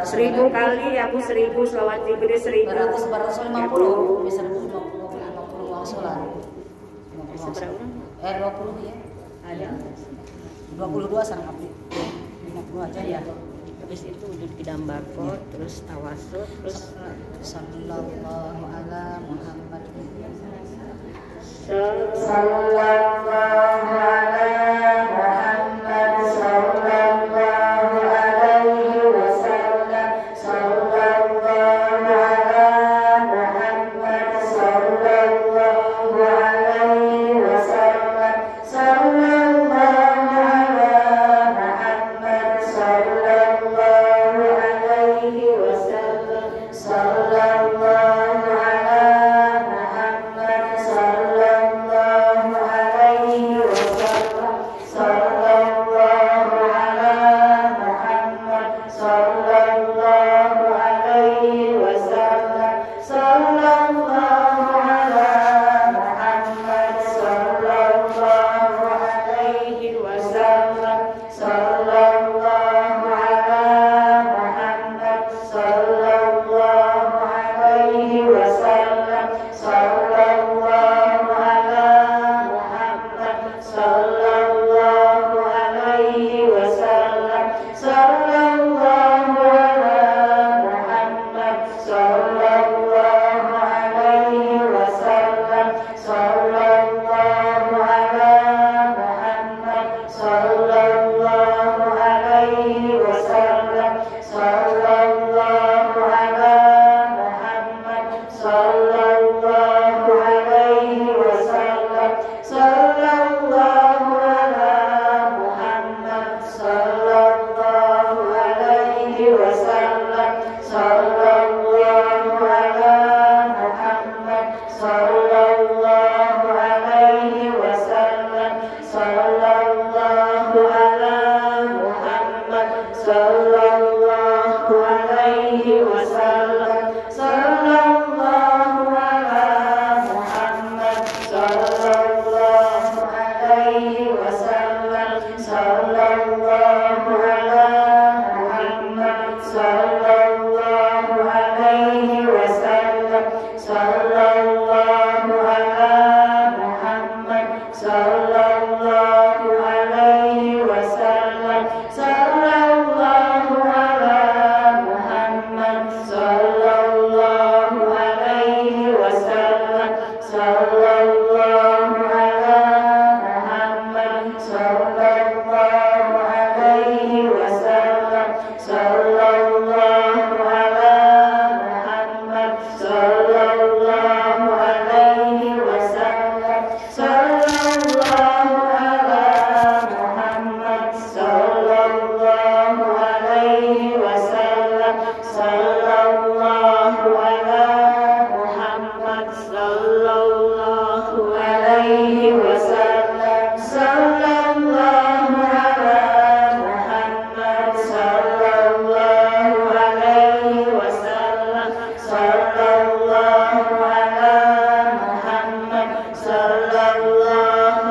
1000 kali aku 1000 selawat Jibril 1000. 150 bisa 50 uang sholat. 20 ya. Ada 22 sareng abdi. 50 aja ya. Habis itu duduk di dambako, terus tawasul, terus sallallahu ala Muhammad. sallallahu ala Muhammad sallallahu alaihi wasallam sallallahu ala Muhammad sallallahu alaihi wasallam sallallahu ala Muhammad sallallahu alaihi wasallam sallallahu ala Muhammad sallallahu alaihi wasallam sallallahu ala Muhammad sallallahu alaihi wasallam sallallahu ala Muhammad sallallahu alaihi wasallam sallallahu ala Muhammad sallallahu alaihi wasallam sallallahu ala Muhammad sallallahu alaihi wasallam sallallahu ala Muhammad sallallahu alaihi wasallam sallallahu ala Muhammad sallallahu alaihi wasallam sallallahu ala Muhammad sallallahu alaihi wasallam sallallahu ala Muhammad sallallahu alaihi wasallam sallallahu ala Muhammad sallallahu alaihi wasallam sallallahu ala Muhammad sallallahu alaihi wasallam sallallahu ala Muhammad sallallahu alaihi wasallam sallallahu ala Muhammad sallallahu alaihi wasallam sallallahu ala Muhammad sallallahu alaihi wasallam sallallahu ala Muhammad sallallahu alaihi wasallam sallallahu ala Muhammad sallallahu alaihi wasallam sallallahu ala Muhammad sallallahu alaihi wasallam sallallahu ala Muhammad sallallahu alaihi wasallam sallallahu ala Muhammad sallallahu alaihi wasallam sallallahu ala Muhammad sallallahu alaihi wasallam sallallahu ala Muhammad sallallahu alaihi wasallam sallallahu ala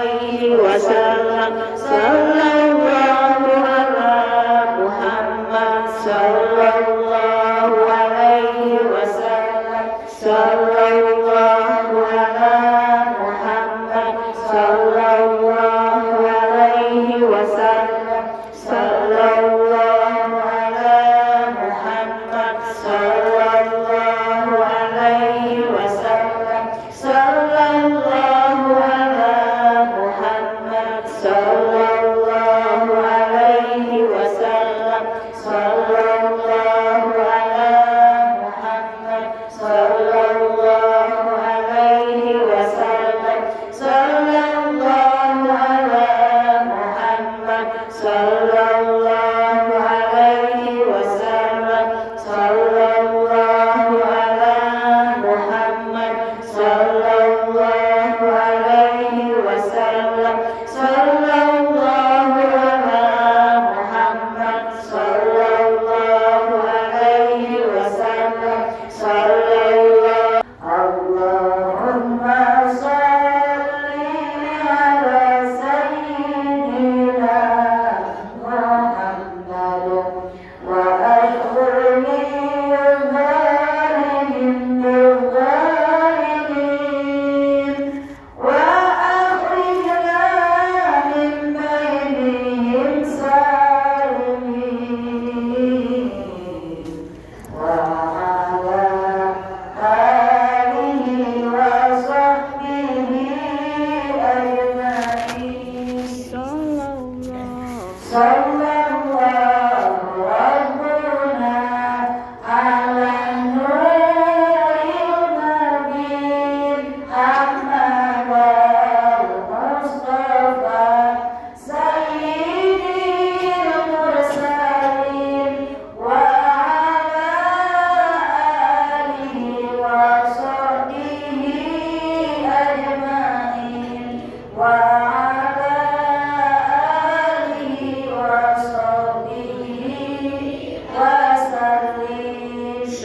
Muhammad sallallahu alaihi wasallam sallallahu ala Muhammad sallallahu alaihi wasallam sallallahu ala Muhammad sallallahu alaihi wasallam sallallahu ala Muhammad sallallahu alaihi wasallam sallallahu ala Muhammad sallallahu alaihi wasallam sallallahu ala Muhammad sallallahu alaihi wasallam sallallahu ala Muhammad sallallahu alaihi wasallam sallallahu ala Muhammad sallallahu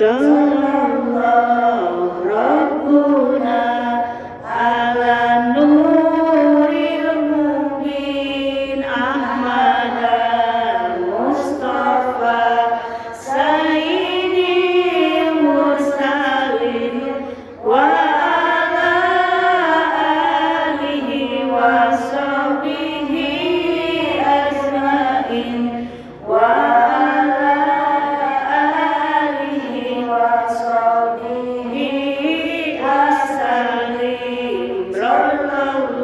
Sallallahu Rabbuna ala nuril mubin Ahmad Mustafa Sayyidil mursalin wa ala alihi wa sahbihi ajmain wa ala alihi wa sahbihi asalim sallallahu